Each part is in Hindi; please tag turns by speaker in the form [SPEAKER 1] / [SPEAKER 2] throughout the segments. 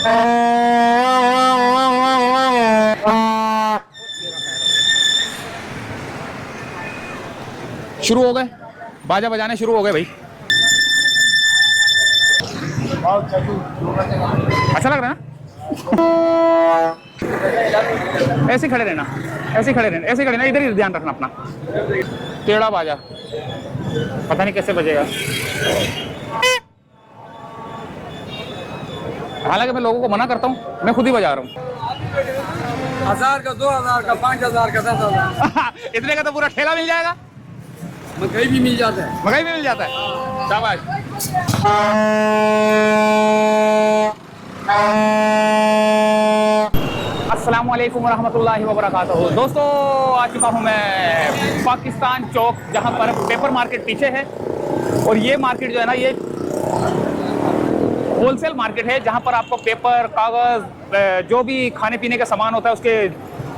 [SPEAKER 1] शुरू हो गए, बाजा बजाने शुरू हो गए भाई। अच्छा लग रहा है ना? ऐसे खड़े रहना, ऐसे खड़े रहना, ऐसे खड़े रहना, इधर ही ध्यान रखना अपना। टेढ़ा बाजा, पता नहीं कैसे बजेगा। हालांकि मैं लोगों को मना करता हूँ, मैं खुद ही बजा रहा हूँ।
[SPEAKER 2] 1000 का, 2000 का, 5000 का, 10,000
[SPEAKER 1] इतने का तो पूरा ठेला मिल जाएगा।
[SPEAKER 2] मकई भी मिल जाता है।
[SPEAKER 1] मकई भी मिल जाता है। शाबाश। अस्सलाम वालेकुम रहमतुल्लाहि व बरकातहू। दोस्तों, आ चुका हूँ मैं पाकिस्तान चौक, जहाँ पर पेपर मार्केट पीछे है। और ये मार्केट जो है ना, ये होलसेल मार्केट है, जहाँ पर आपको पेपर, कागज़, जो भी खाने पीने का सामान होता है, उसके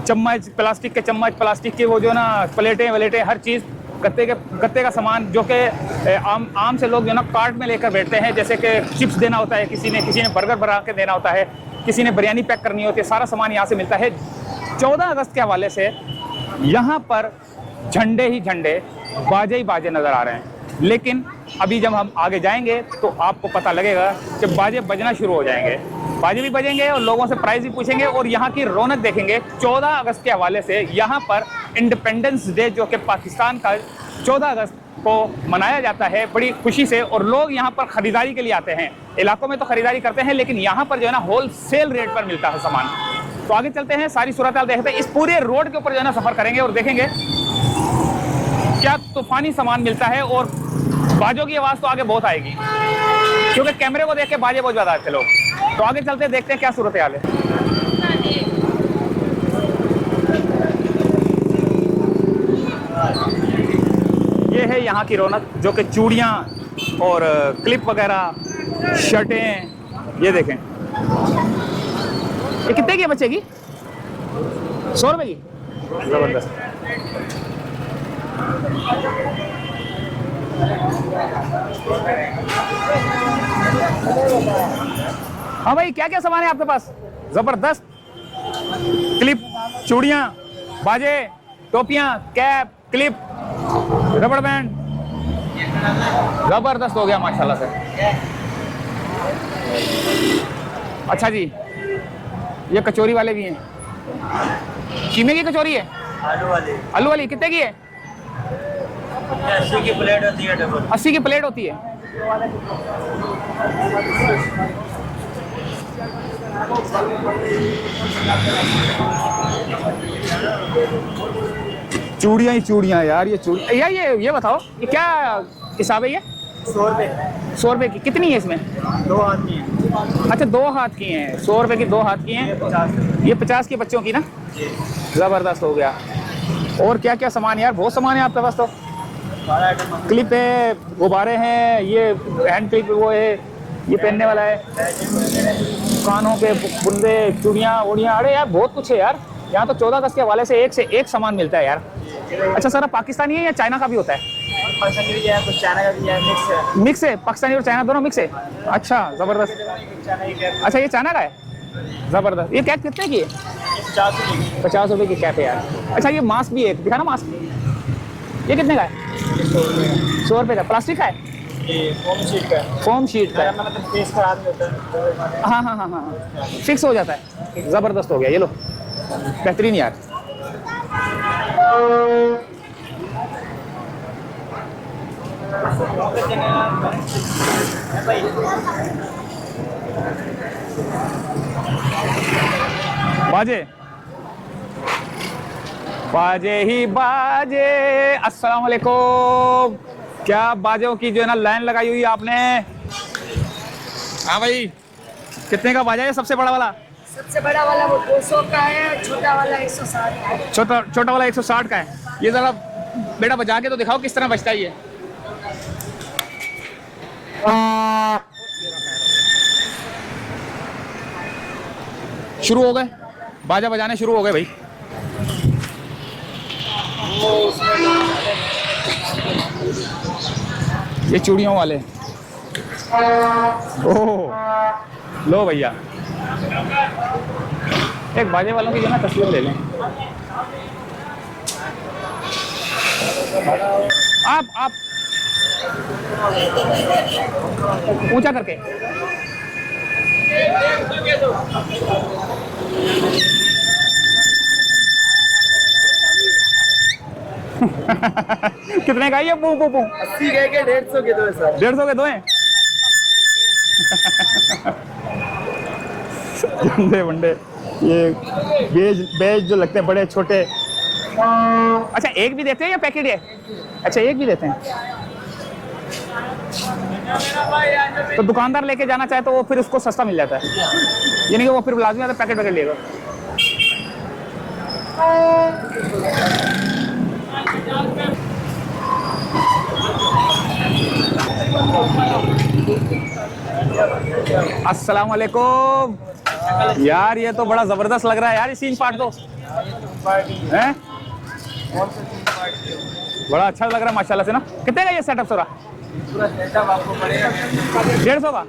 [SPEAKER 1] चम्मच, प्लास्टिक के चम्मच, प्लास्टिक के वो जो ना प्लेटें वलेटें, हर चीज़, गत्ते का सामान, जो कि आम से लोग जो ना कार्ट में लेकर बैठते हैं। जैसे कि चिप्स देना होता है, किसी ने बर्गर बना के देना होता है, किसी ने बिरयानी पैक करनी होती है, सारा सामान यहाँ से मिलता है। 14 अगस्त के हवाले से यहाँ पर झंडे ही झंडे, बाजे ही बाजे नज़र आ रहे हैं। लेकिन अभी जब हम आगे जाएंगे तो आपको पता लगेगा कि बाजे बजना शुरू हो जाएंगे। बाजे भी बजेंगे और लोगों से प्राइस भी पूछेंगे और यहाँ की रौनक देखेंगे। 14 अगस्त के हवाले से यहाँ पर इंडिपेंडेंस डे, जो कि पाकिस्तान का 14 अगस्त को मनाया जाता है बड़ी खुशी से, और लोग यहाँ पर ख़रीदारी के लिए आते हैं। इलाकों में तो ख़रीदारी करते हैं, लेकिन यहाँ पर जो है ना होल सेल रेट पर मिलता है सामान। तो आगे चलते हैं, सारी सूरत हाल देखते हैं। इस पूरे रोड के ऊपर जो है ना सफ़र करेंगे और देखेंगे क्या तूफ़ानी सामान मिलता है। और बाजों की आवाज़ तो आगे बहुत आएगी, क्योंकि कैमरे को देख के बाजे बहुत ज़्यादा थे लोग। तो आगे चलते देखते हैं क्या सूरत हाल है। ये है यहाँ की रौनक, जो कि चूड़ियाँ और क्लिप वगैरह, शर्टें, ये देखें। ये कितने की है बच्चे की? 100 रुपये की। ज़बरदस्त। हाँ भाई, क्या क्या सामान है आपके पास? ज़बरदस्त। क्लिप, चूड़ियाँ, बाजे, टोपियाँ, कैप, क्लिप, रबड़ बैंड, ज़बरदस्त हो गया माशाल्लाह से। अच्छा जी, ये कचौरी वाले भी हैं। कीमे की कचौरी है? आलू वाली कितने की है?
[SPEAKER 3] 80 की प्लेट होती है।
[SPEAKER 1] 80 की प्लेट होती है। चूड़ियाँ ही चूड़ियाँ यार, ये चूड़ियाँ यार। ये बताओ, ये क्या हिसाब है? ये
[SPEAKER 3] 100 रुपये।
[SPEAKER 1] 100 रुपये की कितनी है इसमें?
[SPEAKER 3] 2 हाथ की है।
[SPEAKER 1] अच्छा, 2 हाथ की हैं। 100 रुपये की 2 हाथ की हैं। ये 50 की बच्चों की ना। ज़बरदस्त हो गया। और क्या क्या सामान यार, बहुत सामान है आपके पास तो। क्लिप है, गुब्बारे हैं, ये हैंड क्लिप वो है, ये पहनने वाला है, कानों के बुंदे, चूड़ियाँ ओड़ियाँ। अरे यार बहुत कुछ है यार यहाँ तो। 14 अगस्त के हवाले से एक सामान मिलता है यार। अच्छा, सारा पाकिस्तानी है या चाइना का भी होता है?
[SPEAKER 3] पाकिस्तानी भी है, कुछ चाइना का भी है, मिक्स है।
[SPEAKER 1] मिक्स है, पाकिस्तानी और चाइना दोनों मिक्स है। अच्छा, ज़बरदस्त। अच्छा, ये चाइना का है। ज़बरदस्त। ये कैप कितने की है? 50 रुपये की कैप है यार। अच्छा, ये मास्क भी है, दिखा ना मास्क। ये कितने का है? 100 रुपये का। प्लास्टिक का है?
[SPEAKER 3] ये फोम शीट का है।
[SPEAKER 1] फोम शीट का है।
[SPEAKER 3] मतलब फेस खराब नहीं होता है।
[SPEAKER 1] हाँ हाँ हाँ हाँ, फिक्स हो जाता है। ज़बरदस्त हो गया, ये लो, बेहतरीन यार। बाजे बाजे ही बाजे। अस्सलाम वालेकुम। क्या बाजों की जो है ना लाइन लगाई हुई है आपने? हाँ भाई, कितने का बाजा है सबसे बड़ा वाला?
[SPEAKER 4] सबसे बड़ा वाला वो 200 का है, छोटा वाला 160 का है।
[SPEAKER 1] छोटा वाला 160 का है। ये ज़रा बेटा बजा के तो दिखाओ किस तरह बजता है ये। शुरू हो गए, बाजा बजाने शुरू हो गए भाई। ये चूड़ियों वाले। ओह लो भैया, एक बाजे वालों की जो ना तस्वीर ले लें आप ऊंचा करके। कितने का है ये पू पू पू?
[SPEAKER 2] 80 के 150 के दो है सर।
[SPEAKER 1] 150 के दो हैं। झंडे वंडे ये बेज बेज जो लगते हैं बड़े छोटे। अच्छा एक भी देते हैं या पैकेट है? अच्छा एक भी देते हैं। तो दुकानदार लेके जाना चाहे तो वो फिर उसको सस्ता मिल जाता है, यानी कि वो फिर लाजमी आता पैकेट पैकेट लेगा। अस्सलाम वालेकुम यार, ये तो बड़ा जबरदस्त लग रहा है यार, ये सीन पार्ट दो हैं, बड़ा अच्छा लग रहा है माशाल्लाह से ना। कितने का ये सेटअप सारा?
[SPEAKER 2] पूरा सेटअप आपको पड़ेगा
[SPEAKER 1] 150 का।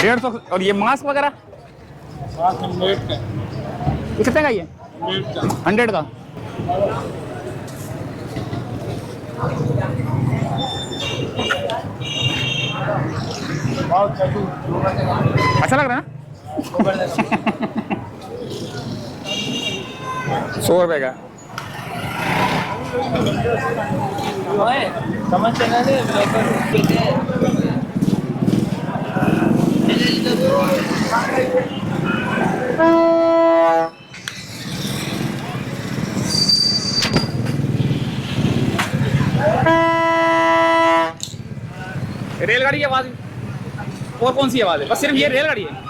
[SPEAKER 1] 150। और ये मास्क वगैरह ये कितने का? ये 100 का। अच्छा लग रहा है ना? 100 रुपए का।
[SPEAKER 3] समझते ना
[SPEAKER 1] रेलगाड़ी की आवाज और कौन सी आवाज है? बस सिर्फ ये रेलगाड़ी है।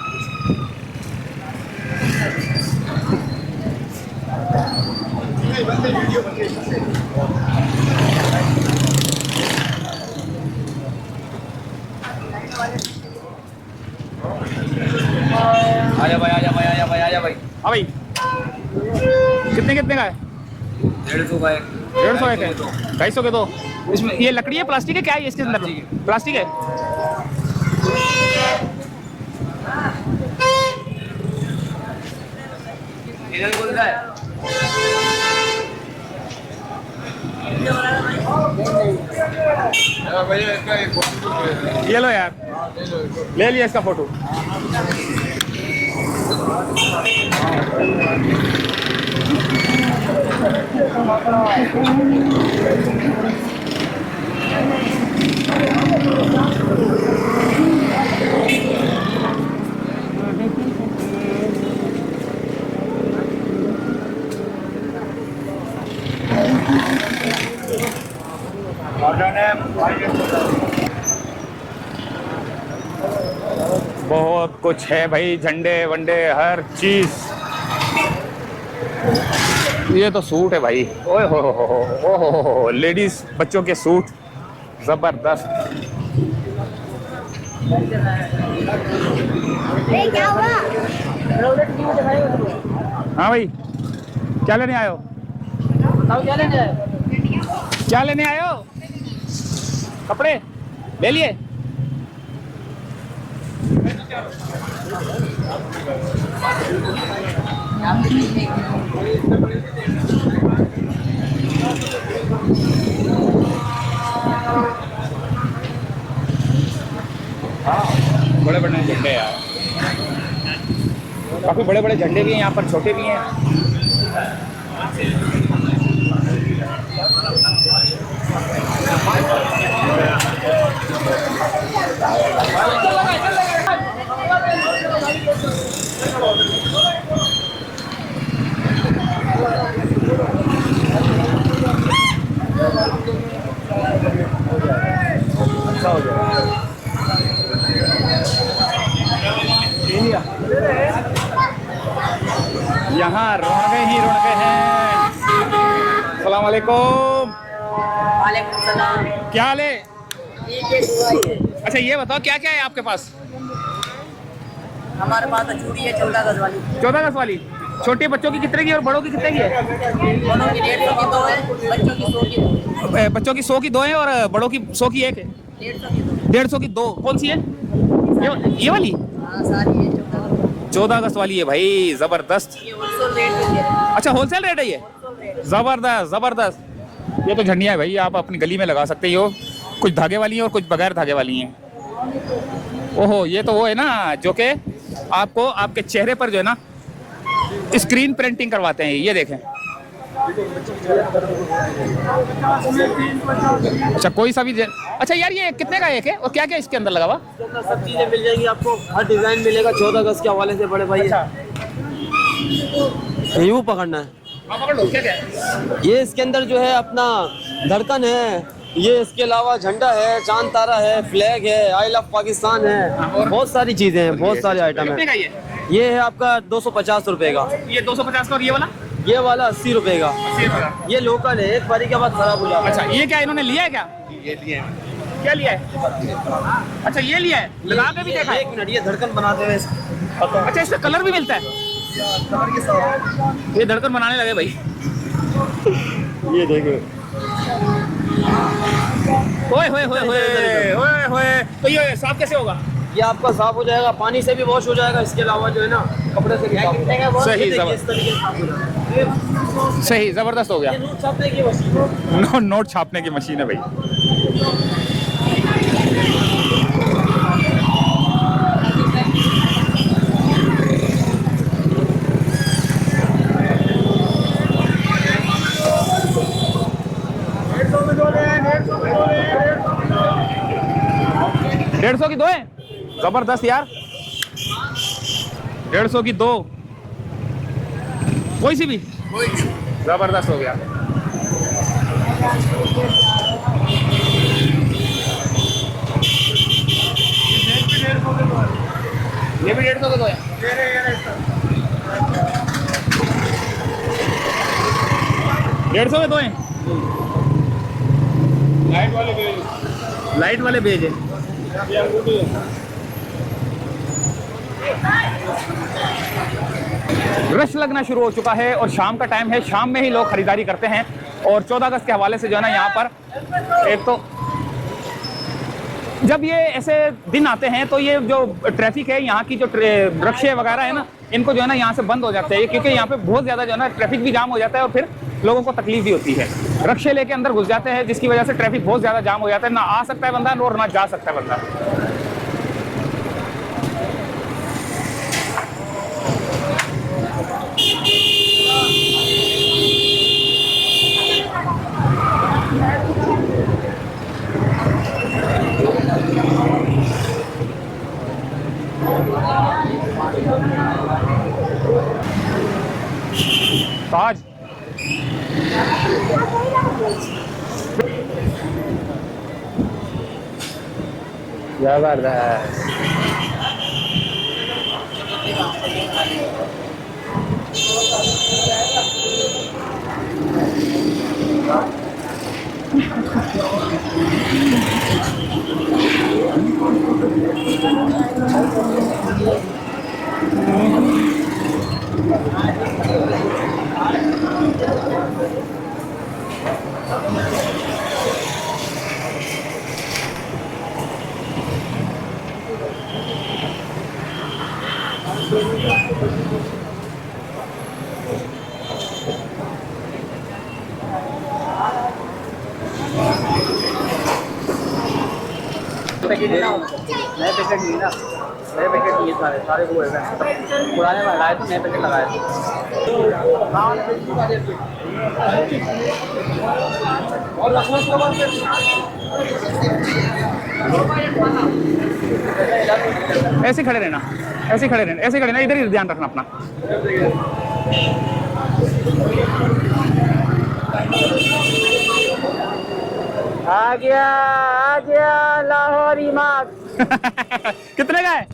[SPEAKER 2] आजा भाई आजा भाई आजा भाई आजा भाई।
[SPEAKER 1] हाँ भाई कितने कितने का है?
[SPEAKER 2] 150 का
[SPEAKER 1] 150 एक है, 250 के दो। इसमें ये लकड़ी है प्लास्टिक है क्या है इसके अंदर? प्लास्टिक है।
[SPEAKER 2] इधर कौन सा है?
[SPEAKER 1] ये लो यार, ले लिया इसका फोटो। बहुत कुछ है भाई, झंडे वंडे हर चीज। ये तो सूट है भाई, ओए हो लेडीज बच्चों के सूट जबरदस्त।
[SPEAKER 4] क्या हुआ?
[SPEAKER 1] हाँ भाई क्या लेने आए हो? क्या लेने आए हो? कपड़े ले लिए? बड़े बड़े झंडे यार, काफी बड़े बड़े झंडे भी हैं यहाँ पर, छोटे भी हैं। यहाँ रौनकें ही रौनकें हैं। अस्सलाम वालेकुम।
[SPEAKER 5] वालेकुम सलाम।
[SPEAKER 1] क्या हाल है?
[SPEAKER 5] ठीक है, दुआ है।
[SPEAKER 1] अच्छा ये बताओ क्या क्या है आपके पास?
[SPEAKER 5] हमारे पास तो चूड़ी है 14 गज वाली।
[SPEAKER 1] 14 गज वाली। छोटे बच्चों की कितने की और बड़ों की कितने की है?
[SPEAKER 5] दोनों की 150 की 2 है, बच्चों की 100 की 2।
[SPEAKER 1] बच्चों की 100 की 2 है और बड़ों की 100 की एक है।
[SPEAKER 5] 150 की 2।
[SPEAKER 1] 150 की 2। कौन सी है? ये वाली?
[SPEAKER 5] हाँ सारी है 14 गज।
[SPEAKER 1] 14 अगस्त वाली है भाई, जबरदस्त।
[SPEAKER 5] ये होलसेल रेट में दे रहे हैं।
[SPEAKER 1] अच्छा होलसेल रेट है ये, जबरदस्त जबरदस्त। ये तो झंडियाँ है भाई, आप अपनी गली में लगा सकते हो। कुछ धागे वाली हैं और कुछ बगैर धागे वाली हैं। ओहो, ये तो वो है ना जो कि आपको आपके चेहरे पर जो है ना स्क्रीन प्रिंटिंग करवाते हैं। ये देखें, अच्छा कोई सा भी अच्छा यार, ये कितने का एक है और क्या क्या इसके अंदर लगा हुआ?
[SPEAKER 6] सब चीजें मिल जाएंगी आपको, हर डिजाइन मिलेगा 14 अगस्त के हवाले से बड़े भाई। यूं पकड़ना है।
[SPEAKER 1] पकड़ लो, क्या क्या है?
[SPEAKER 6] ये इसके अंदर जो है अपना धड़कन है, ये इसके अलावा झंडा है, चांद तारा है, फ्लैग है, आई लव पाकिस्तान है, बहुत सारी चीजें हैं, बहुत सारे आइटम
[SPEAKER 1] कितने का
[SPEAKER 6] है।
[SPEAKER 1] ये?
[SPEAKER 6] ये है आपका 250 रुपए का,
[SPEAKER 1] ये 250 का, और ये वाला
[SPEAKER 6] 80 रुपए का।
[SPEAKER 1] 80 रुपए का।
[SPEAKER 6] ये लोकल है, एक बारी के बाद खराब हो जाता है।
[SPEAKER 1] अच्छा ये क्या इन्होंने लिया है क्या? ये लिया है। क्या लिया है? अच्छा ये लिया है, लगा के भी देखा है?
[SPEAKER 6] एक मिनट, ये धड़कन बनाते हुए
[SPEAKER 1] अच्छा इसका कलर भी मिलता है? ये धड़कन बनाने लगे भाई।
[SPEAKER 6] ये देखो,
[SPEAKER 1] ओए होए होए होए ओए होए, तो ये साफ कैसे होगा?
[SPEAKER 6] ये आपका साफ हो जाएगा, पानी से भी वॉश हो जाएगा, इसके अलावा जो है ना कपड़े से भी साफ हो जाएगा।
[SPEAKER 1] सही,
[SPEAKER 6] ये देखिए, इस तरीके से साफ हो जाएगा।
[SPEAKER 1] सही, जबरदस्त हो गया।
[SPEAKER 6] ये नोट छापने की मशीन है।
[SPEAKER 1] नोट छापने की मशीन है भाई। डेढ़ सौ की दो है, जबरदस्त यार। 150 की दो, कोई सी भी जबरदस्त हो गया। ये भी 150 के दो है। डेढ़ सौ के दो हैं। लाइट वाले भेज है। रश लगना शुरू हो चुका है और शाम का टाइम है, शाम में ही लोग खरीदारी करते हैं। और 14 अगस्त के हवाले से जो है ना यहाँ पर एक तो जब ये ऐसे दिन आते हैं तो ये जो ट्रैफिक है यहाँ की, जो रिक्शे वगैरह है ना, इनको जो है ना यहाँ से बंद हो जाते हैं, क्योंकि यहाँ पे बहुत ज़्यादा जो है ना ट्रैफिक भी जाम हो जाता है और फिर लोगों को तकलीफ भी होती है। रिक्शे लेके अंदर घुस जाते हैं जिसकी वजह से ट्रैफिक बहुत ज़्यादा जाम हो जाता है, ना आ सकता है बंदा और ना जा सकता है बंदा। ताज जबरदस्त।
[SPEAKER 3] नए पैकेट लिए ना, नए पैकेट लिए सारे वो है, पुराने में हटाए तो नए पैकेट लगाए थे।
[SPEAKER 1] ऐसे खड़े रहना, ऐसे खड़े रहना, ऐसे खड़े रहना, इधर ही ध्यान रखना अपना।
[SPEAKER 3] आ गया लाहौरी मार्क।
[SPEAKER 1] कितने का है?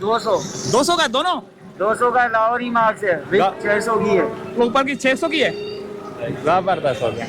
[SPEAKER 3] 200
[SPEAKER 1] 200 का है दोनों?
[SPEAKER 3] 200 का लाहौरी मार्क से 600 की है।
[SPEAKER 1] ऊपर की 600 की है। जबरदस्त हो गया।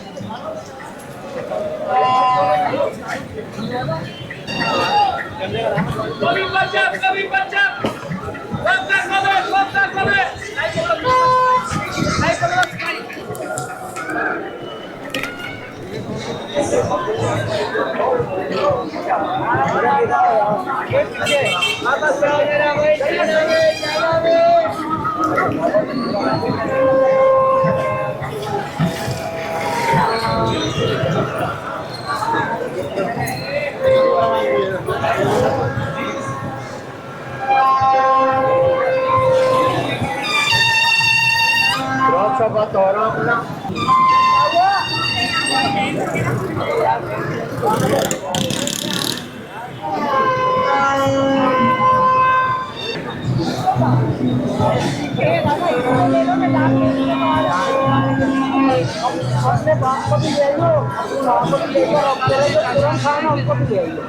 [SPEAKER 4] अपने बाप को भी ले लो, अपने बाप को भी लेकर अब तेरे जो तुरंत खाना उनको भी ले लो।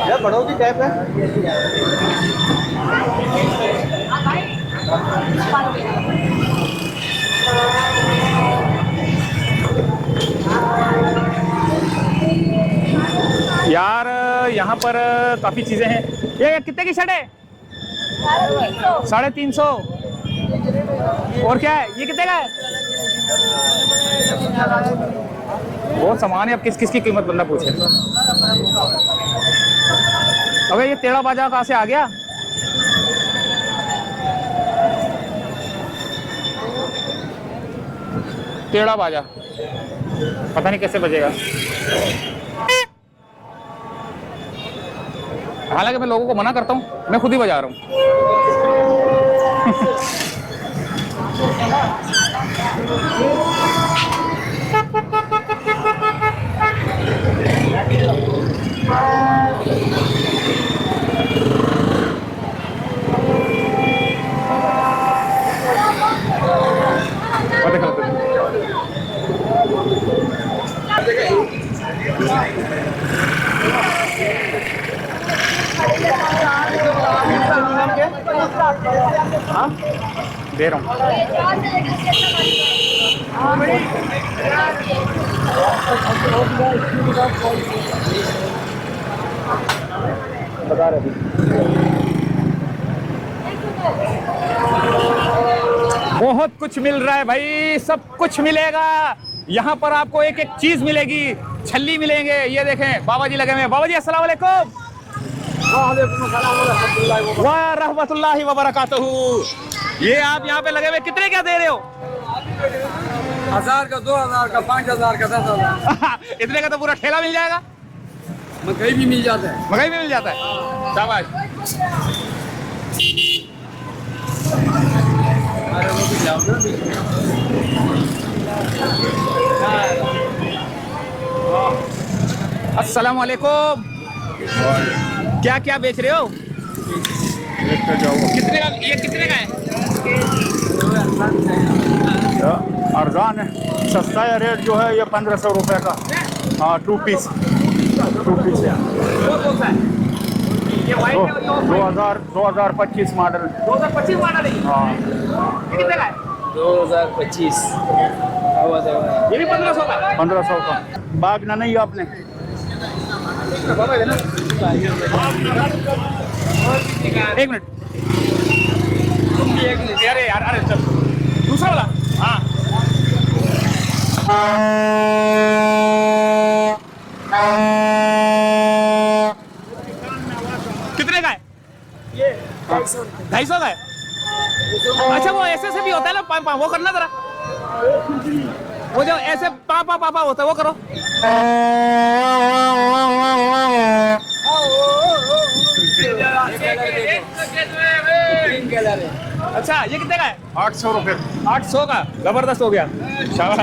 [SPEAKER 6] ये बढ़ोगी कैप है।
[SPEAKER 1] यार यहाँ पर काफ़ी चीज़ें हैं। ये कितने की शर्ट है? 350। और क्या है? ये कितने का है? बहुत सामान है, अब किस किस की कीमत बंदा पूछे। अबे ये टेढ़ा बाजा कहाँ से आ गया? टेढ़ा बाजा पता नहीं कैसे बजेगा। हालांकि मैं लोगों को मना करता हूँ, मैं खुद ही बजा रहा हूँ। हाँ दे रहा हूँ। बता रहे बहुत कुछ मिल रहा है भाई, सब कुछ मिलेगा यहाँ पर। आपको एक एक चीज मिलेगी, छल्ली मिलेंगे। ये देखें बाबा जी लगे हुए हैं। बाबा जी अस्सलाम वालेकुम। वाह रहमतुल्लाहि व बरकातहू। ये आप यहाँ पे लगे हुए कितने क्या दे रहे हो?
[SPEAKER 2] 1000 का, 2000 का, 5000 का, 10,000।
[SPEAKER 1] इतने का तो पूरा ठेला मिल जाएगा।
[SPEAKER 2] मकई भी मिल जाता है।
[SPEAKER 1] मकई भी मिल जाता है। शाबाश। अस्सलाम वालेकुम। क्या क्या बेच रहे हो? कितने का? ये कितने का है?
[SPEAKER 7] अर्जान है, सस्ता है। रेट जो है ये 1500 रुपये का। हाँ 2 पीस है। 2025 मॉडल।
[SPEAKER 1] 2025 मॉडल है।
[SPEAKER 7] हाँ
[SPEAKER 1] ये कितने का है?
[SPEAKER 6] 2025।
[SPEAKER 1] ये भी 1500 का।
[SPEAKER 7] 1500 का। बागना नहीं आपने?
[SPEAKER 1] एक मिनट। अरे यार, अरे चल दूसरा वाला। हाँ कितने का है?
[SPEAKER 4] ये
[SPEAKER 1] 250 का है। अच्छा वो ऐसे से भी होता है ना, पा, पा, वो करना जरा। वो जो ऐसे पापा पापा होता है वो करो। अच्छा ये कितने का है?
[SPEAKER 7] 800 रुपये।
[SPEAKER 1] 800 का। जबरदस्त हो गया। शाबाश।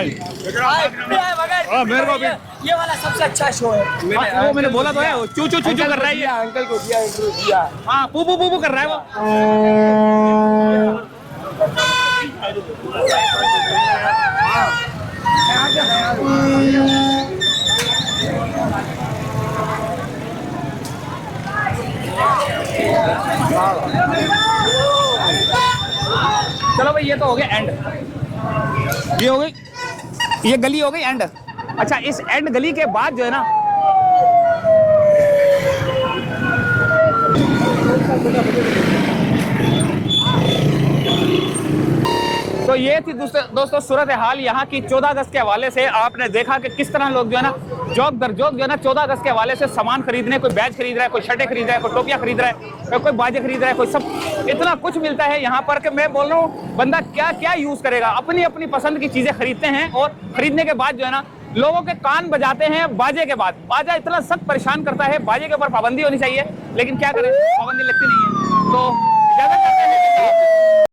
[SPEAKER 1] मेरे को भी
[SPEAKER 4] ये वाला सबसे अच्छा शो है।
[SPEAKER 1] वो मैंने बोला तो है, वो चू चू चू चू कर रहा है ये।
[SPEAKER 2] अंकल को दिया, इंटरव्यू दिया।
[SPEAKER 1] हाँ पू पू पू पू कर रहा है वो। ये तो हो गया एंड, ये हो गई, ये गली हो गई एंड। अच्छा, इस एंड गली के बाद जो है ना, तो ये थी दोस्तों सूरत हाल यहाँ की 14 अगस्त के हवाले से। आपने देखा कि किस तरह लोग जो है ना जौक दर जौक जो है ना 14 अगस्त के हवाले से सामान खरीदने, कोई बैच खरीद रहा है, कोई शर्टें खरीद रहा है, कोई टोपियां खरीद रहा है, कोई बाजे खरीद रहा है, कोई सब इतना कुछ मिलता है यहाँ पर कि मैं बोल रहा हूँ बंदा क्या क्या यूज करेगा। अपनी अपनी पसंद की चीजें खरीदते हैं और खरीदने के बाद जो है ना लोगों के कान बजाते हैं बाजे के बाद। बाजा इतना सख्त परेशान करता है, बाजे के ऊपर पाबंदी होनी चाहिए, लेकिन क्या करें, पाबंदी लगती नहीं है। तो इजाजत चाहते हैं।